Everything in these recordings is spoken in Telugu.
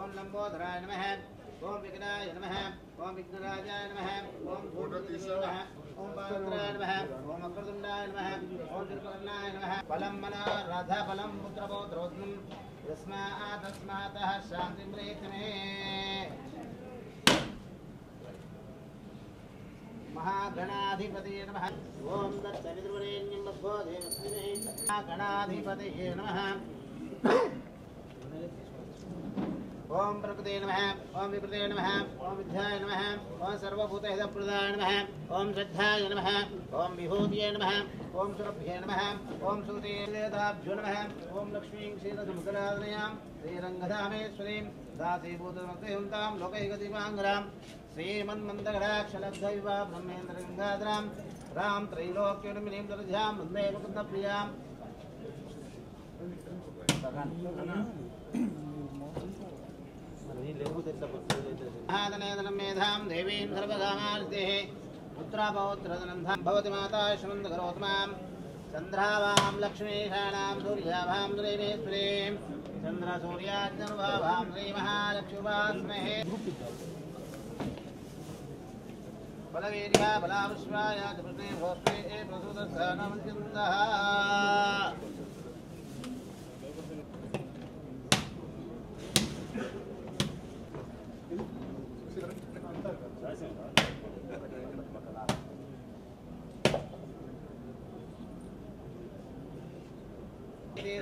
ओम लंबोदराय नमः ओम विघ्नाय नमः ओम विघ्नराजाय नमः ओम धूर्ततीसाय नमः ओम पावत्राय नमः ओम अग्रतुंडाय नमः ओम त्रिपुरनाय नमः फलं मनो राधा फलं पुत्रपौत्रोत्तमं तस्मातः शान्तिं प्रेतमे महागणाधिपतये नमः ओम तत्सवितुर्वरेण्यं भर्गो देवस्य धीमहि महागणाधिपतये नमः ओम प्रकृते नमः ओम विकृते नमः ओम विद्याय नमः ओम सर्वभूतहितप्रदाय नमः ओम श्रद्धाय नमः ओम विभूतये नमः ओम सुरभ्ये नमः ओम सुतेदाभ्यो नमः ओम लक्ष्मीं क्षीरसमुद्रादनयां श्रीरङ्गधामेश्वरीं दासीभूतमग्निहुन्तां लोकैकदीपाङ्गरां श्रीमन्मन्दगडाक्षलब्धविवा ब्रह्मेन्द्रगङ्गाधरां रां त्रैलोक्यनिमिनीं दरध्यां वन्दे मुकुन्दप्रियां महादनेदनं मेधां देवीं सर्वकामार्तेः पुत्रपौत्रधनं भवति माता श्रीमन्दकरोत्मां चन्द्रावां लक्ष्मीशाणां सूर्याभां श्रीमेश्वरीं चन्द्रसूर्याज्ञर्भावां श्रीमहालक्ष्मीवास्महे बलवीर्या बलाविश्वाय कृष्णे भोस्ते प्रसूतस्थानमन्त्यन्दः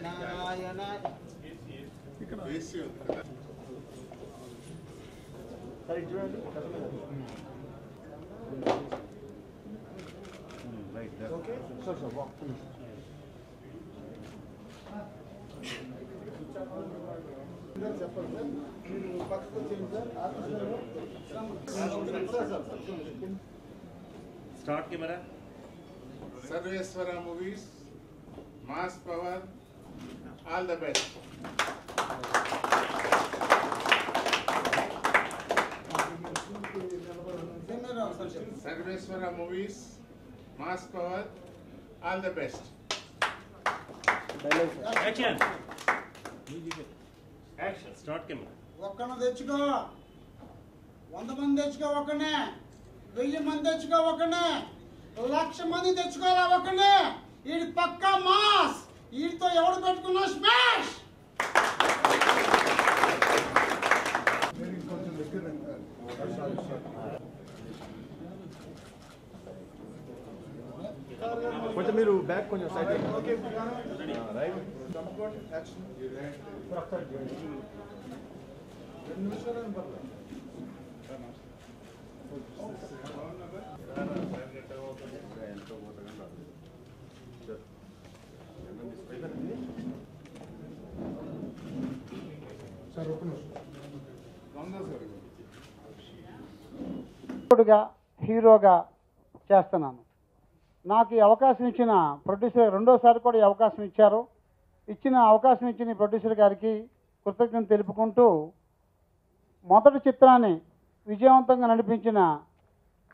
Narayan Okay? So walk please. Start camera. Sarveswara movies, mass power, all the best. Sarveswara movies, mass power, all the best. Action. Action. Start camera. ఒక్కను తెచ్చుకో 100 మంది తెచ్చుకో ఒక్కనే 1000 మంది తెచ్చుకో ఒక్కనే 1,00,000 మంది తెచ్చుకోరా ఒక్కనే ఈడి పక్కా మాస్ ఈడితో ఎవడు పెట్టుకున్నా స్మాష్ కొంచెం మీరు బ్యాక్ కొంచెం side okay right compound action రెండు నిమిషాలు పర్లేదు సార్ ఒక నిమిషం హీరోగా చేస్తున్నాను నాకు ఈ అవకాశం ఇచ్చిన ప్రొడ్యూసర్ రెండోసారి కూడా ఈ అవకాశం ఇచ్చారు ఇచ్చిన అవకాశం ఇచ్చిన ప్రొడ్యూసర్ గారికి కృతజ్ఞతలు తెలుపుకుంటూ మొదటి చిత్రాన్ని విజయవంతంగా నడిపించిన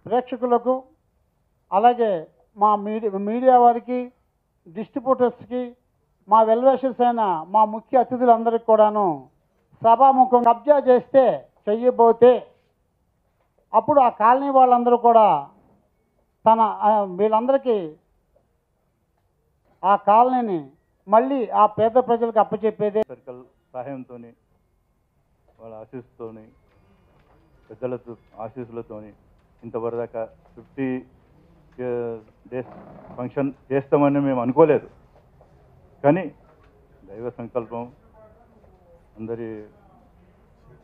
ప్రేక్షకులకు అలాగే మా మీడియా వారికి డిస్ట్రిబ్యూటర్స్కి మా వెల్విషర్స్ అయిన మా ముఖ్య అతిథులందరికీ కూడాను సభాముఖం కబ్జా చేస్తే చెయ్యబోతే అప్పుడు ఆ కాలనీ వాళ్ళందరూ కూడా వీళ్ళందరికీ ఆ కాలనీని మళ్ళీ ఆ పేద ప్రజలకు అప్పచెప్పేదే సర్కిల్ సహాయంతో వాళ్ళ ఆశీస్సుతో పెద్దలతో ఆశీస్సులతో ఇంతవరదాకా 50 డేస్ ఫంక్షన్ చేస్తామని మేము అనుకోలేదు కానీ దైవ సంకల్పం అందరి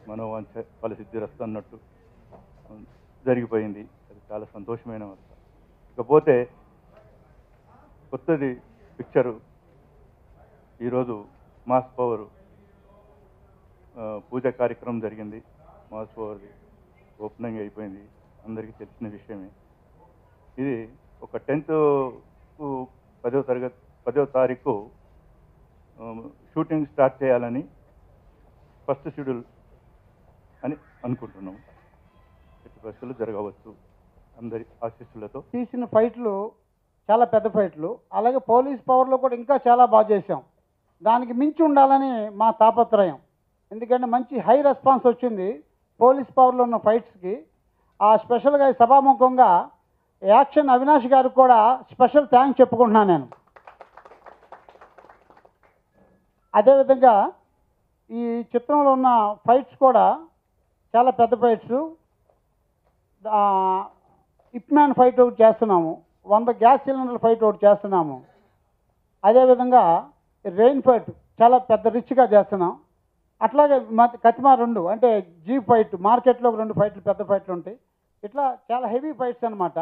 మనోవాంఛ ఫలసిద్ధిరస్తు అన్నట్టు జరిగిపోయింది అది చాలా సంతోషమైన వార్త ఇకపోతే కొత్తది పిక్చరు ఈరోజు మాస్ పవర్ పూజ కార్యక్రమం జరిగింది మాస్ పవర్ది ఓపెనింగ్ అయిపోయింది అందరికీ తెలిసిన విషయమే ఇది ఒక 10th 10వ తారీఖు షూటింగ్ స్టార్ట్ చేయాలని ఫస్ట్ షెడ్యూల్ అని అనుకుంటున్నాం ఎట్టి పరిస్థితులు జరగవచ్చు అందరి ఆశీస్సులతో తీసిన ఫైట్లు చాలా పెద్ద ఫైట్లు. అలాగే పోలీస్ పవర్లో కూడా ఇంకా చాలా బాగా చేసాం. దానికి మించి ఉండాలని మా తాపత్రయం. ఎందుకంటే మంచి హై రెస్పాన్స్ వచ్చింది పోలీస్ పవర్లో ఉన్న ఫైట్స్కి. ఆ స్పెషల్గా సభాముఖంగా యాక్షన్ అవినాష్ గారికి కూడా స్పెషల్ థ్యాంక్స్ చెప్పుకుంటున్నాను నేను. అదేవిధంగా ఈ చిత్రంలో ఉన్న ఫైట్స్ కూడా చాలా పెద్ద ఫైట్స్. ఇప్మ్యాన్ ఫైట్ ఒకటి చేస్తున్నాము, 100 గ్యాస్ సిలిండర్ల ఫైట్ ఒకటి చేస్తున్నాము. అదేవిధంగా రెయిన్ ఫైట్ చాలా పెద్ద రిచ్గా చేస్తున్నాం. అట్లాగే కతిమా 2 అంటే జీప్ ఫైట్, మార్కెట్లో 2 ఫైట్లు పెద్ద ఫైట్లు ఉంటాయి. ఇట్లా చాలా హెవీ ఫైట్స్ అనమాట.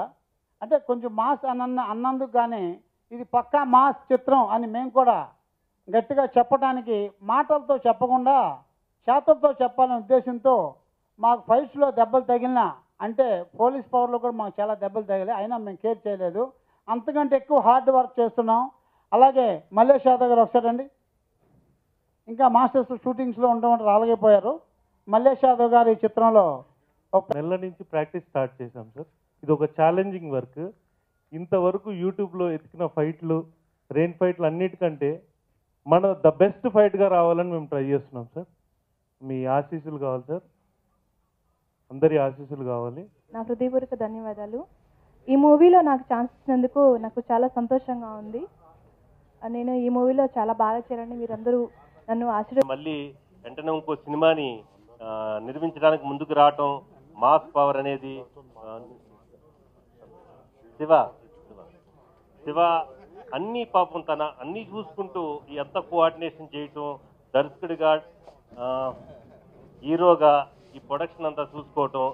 అంటే కొంచెం మాస్ అన్నందుకు కానీ ఇది పక్కా మాస్ చిత్రం అని మేము కూడా గట్టిగా చెప్పడానికి మాటలతో చెప్పకుండా చేతలతో చెప్పాలనే ఉద్దేశంతో మాకు ఫైట్స్లో దెబ్బలు తగిలినా, అంటే పోలీస్ పవర్లో కూడా మాకు చాలా దెబ్బలు తగిలాయి, అయినా మేము కేర్ చేయలేదు. అంతకంటే ఎక్కువ హార్డ్ వర్క్ చేస్తున్నాం. అలాగే మల్లేష్ యాదవ్ గారు ఒకసారండి, ఇంకా మాస్టర్స్ షూటింగ్స్లో ఉండడం రాలేకపోయారు. మల్లేష్ యాదవ్ గారు ఈ చిత్రంలో నెల నుంచి ప్రాక్టీస్ స్టార్ట్ చేశాం సార్. ఇది ఒక ఛాలెంజింగ్ వర్క్. ఇంతవరకు యూట్యూబ్లో ఎతికిన ఫైట్లు, రెయిన్ ఫైట్లు అన్నిటికంటే మన ద బెస్ట్ ఫైట్గా రావాలని మేము ట్రై చేస్తున్నాం సార్. మీ ఆశీస్సులు కావాలి సార్, అందరి ఆశీస్సులు కావాలి. నా హృదయపూర్వక ధన్యవాదాలు. ఈ మూవీలో నాకు ఛాన్స్ ఇచ్చినందుకు నాకు చాలా సంతోషంగా ఉంది. నేను ఈ మూవీలో చాలా బాగా చేయాలని మీరందరూ నన్ను మళ్ళీ వెంటనే ఇంకో సినిమాని నిర్మించడానికి ముందుకు రావటం, మాస్ పవర్ అనేది శివ అన్ని పాపం తన అన్నీ చూసుకుంటూ ఎంత కోఆర్డినేషన్ చేయటం, దర్శకుడిగా హీరోగా ఈ ప్రొడక్షన్ అంతా చూసుకోవటం.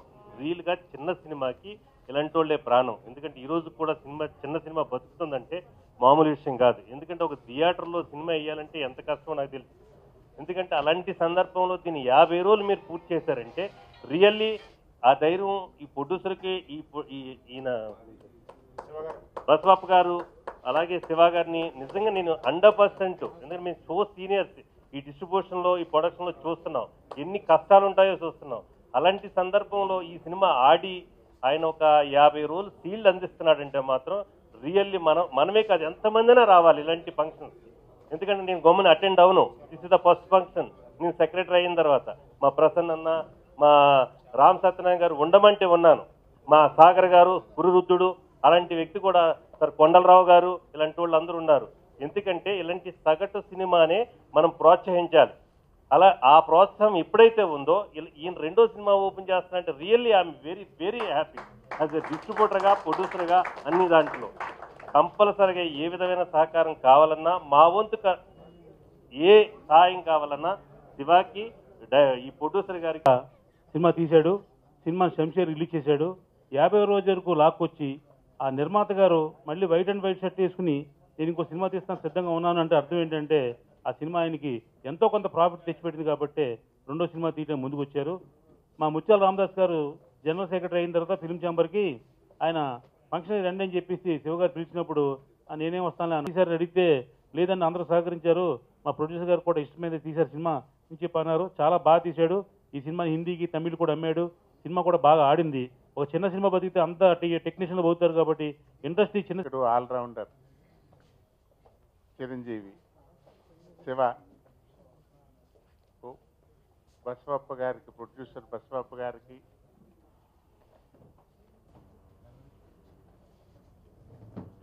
రియల్గా చిన్న సినిమాకి ఇలాంటి వాళ్ళే ప్రాణం. ఎందుకంటే ఈరోజు కూడా చిన్న సినిమా బతుకుతుందంటే మామూలు విషయం కాదు. ఎందుకంటే ఒక థియేటర్లో సినిమా వేయాలంటే ఎంత కష్టమో నాకు తెలుసు. ఎందుకంటే అలాంటి సందర్భంలో దీన్ని 50 రోజులు మీరు పూర్తి చేశారంటే రియల్లీ ఆ ధైర్యం ఈ ప్రొడ్యూసర్కి, ఈయన బసవప్ప గారు అలాగే శివ గారిని నిజంగా నేను 100%, ఎందుకంటే మేము సో సీనియర్స్ ఈ డిస్ట్రిబ్యూషన్లో, ఈ ప్రొడక్షన్లో చూస్తున్నాం, ఎన్ని కష్టాలు ఉంటాయో చూస్తున్నాం. అలాంటి సందర్భంలో ఈ సినిమా ఆడి ఆయన ఒక 50 రోజులు సీల్డ్ అందిస్తున్నాడంటే మాత్రం రియల్లీ మనమే కాదు ఎంతమందినా రావాలి ఇలాంటి ఫంక్షన్స్. ఎందుకంటే నేను గమ్మున అటెండ్ అవును. This is the first function. నేను సెక్రటరీ అయిన తర్వాత మా ప్రసన్న అన్న, మా రామ్ సత్యనారాయణ గారు ఉండమంటే ఉన్నాను, మా సాగర్ గారు, గురురుద్ధుడు అలాంటి వ్యక్తి కూడా, సార్ కొండలరావు గారు, ఇలాంటి వాళ్ళు అందరూ ఉన్నారు. ఎందుకంటే ఇలాంటి సగటు సినిమానే మనం ప్రోత్సహించాలి. అలా ఆ ప్రోత్సాహం ఎప్పుడైతే ఉందో ఈయన 2వ సినిమా ఓపెన్ చేస్తానంటే really I'm very very happy as a డిస్ట్రిబ్యూటర్గా, ప్రొడ్యూసర్గా. అన్ని దాంట్లో కంపల్సరిగా ఏ విధమైన సహకారం కావాలన్నా, మా వంతు ఏ సహాయం కావాలన్నా శివాకి, ఈ ప్రొడ్యూసర్ గారికి. సినిమా తీశాడు, సినిమా శంషేర్ రిలీజ్ చేశాడు. 50 రోజుల వరకు లాక్కొచ్చి ఆ నిర్మాత గారు మళ్ళీ వైట్ అండ్ వైట్ షర్ట్ వేసుకుని నేను ఇంకో సినిమా తీస్తాను సిద్ధంగా ఉన్నాను అంటే అర్థం ఏంటంటే ఆ సినిమా ఆయనకి ఎంతో కొంత ప్రాఫిట్ తెచ్చిపెట్టింది కాబట్టి 2వ సినిమా తీయడం ముందుకు వచ్చారు. మా ముత్యాల రామదాస్ గారు జనరల్ సెక్రటరీ అయిన తర్వాత ఫిల్మ్ ఛాంబర్కి ఆయన ఫంక్షన్ రండి అని చెప్పేసి శివగారు పిలిచినప్పుడు నేనేం వస్తాను తీసారు అడిగితే లేదని అందరూ సహకరించారు. మా ప్రొడ్యూసర్ గారు కూడా ఇష్టమైతే తీశారు సినిమా అని చెప్పి అన్నారు. చాలా బాగా తీశాడు. ఈ సినిమా హిందీకి, తమిళ్ కూడా అమ్మాడు. సినిమా కూడా బాగా ఆడింది. ఒక చిన్న సినిమా బతికితే అంతా టెక్నీషియన్లు పోతారు కాబట్టి ఇండస్ట్రీ చిన్న ఆల్రౌండర్ చిరంజీవి, శివ, బసవప్ప గారికి, ప్రొడ్యూసర్ బసవప్ప గారికి,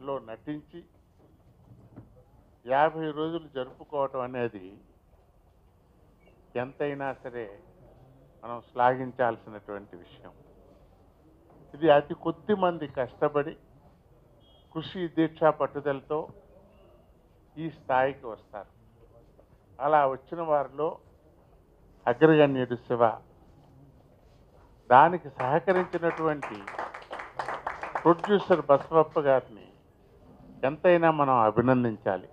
లో నటించి 50 రోజులు జరుపుకోవటం అనేది ఎంతైనా సరే మనం శ్లాఘించాల్సినటువంటి విషయం. ఇది అతి కొద్ది మంది కష్టపడి కృషి, దీక్ష, పట్టుదలతో ఈ స్థాయికి వస్తారు. అలా వచ్చిన వారిలో అగ్రగణ్యుడు శివ. దానికి సహకరించినటువంటి ప్రొడ్యూసర్ బసవప్ప గారిని ఎంతైనా మనం అభినందించాలి.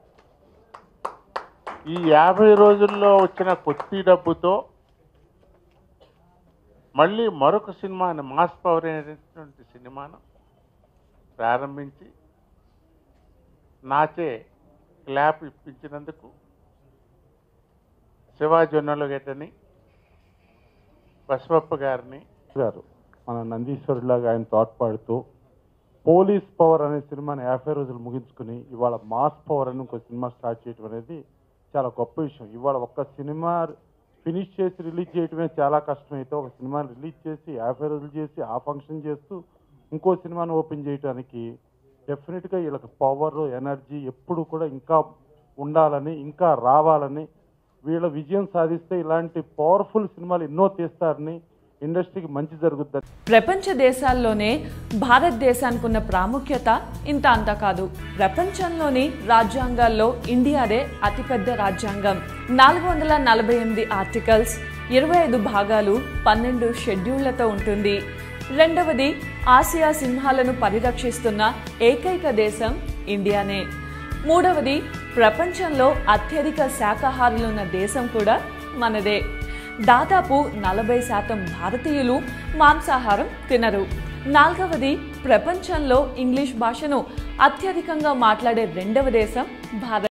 ఈ 50 రోజుల్లో వచ్చిన కొద్ది డబ్బుతో మళ్ళీ మరొక సినిమాను, మాస్ పవర్ అనేటువంటి సినిమాను ప్రారంభించి నాచే క్లాప్ ఇప్పించినందుకు శివ జొన్నలగడ్డని, బసవప్ప గారిని గారు మన నందీశ్వరులాగా ఆయన తోడ్పాడుతూ పోలీస్ పవర్ అనే సినిమాని 50 రోజులు ముగించుకుని ఇవాళ మాస్ పవర్ అని ఇంకో సినిమా స్టార్ట్ చేయడం అనేది చాలా గొప్ప విషయం. ఇవాళ ఒక్క సినిమా ఫినిష్ చేసి రిలీజ్ చేయడమే చాలా కష్టమైతే ఒక సినిమాని రిలీజ్ చేసి 50 రోజులు చేసి ఆ ఫంక్షన్ చేస్తూ ఇంకో సినిమాని ఓపెన్ చేయడానికి డెఫినెట్గా వీళ్ళకి పవర్ ఎనర్జీ ఎప్పుడు కూడా ఇంకా ఉండాలని ఇంకా రావాలని వీళ్ళ విజయం సాధిస్తే ఇలాంటి పవర్ఫుల్ సినిమాలు ఎన్నో తీస్తారని ఇండస్ట్రీకి మంచి జరుగుతుంది. ప్రపంచ దేశాల్లోనే భారతదేశానికి ఉన్న ప్రాముఖ్యత ఇంత అంత కాదు. ప్రపంచంలోని రాజ్యాంగాల్లో ఇండియాదే అతిపెద్ద రాజ్యాంగం. 448 ఆర్టికల్స్, 25 భాగాలు, 12 షెడ్యూళ్లతో ఉంటుంది. రెండవది, ఆసియా సింహాలను పరిరక్షిస్తున్న ఏకైక దేశం ఇండియానే. మూడవది, ప్రపంచంలో అత్యధిక శాకాహారులున్న దేశం కూడా మనదే. దాదాపు 40% భారతీయులు మాంసాహారం తినరు. నాలుగవది, ప్రపంచంలో ఇంగ్లీష్ భాషను అత్యధికంగా మాట్లాడే రెండవ దేశం భారత్.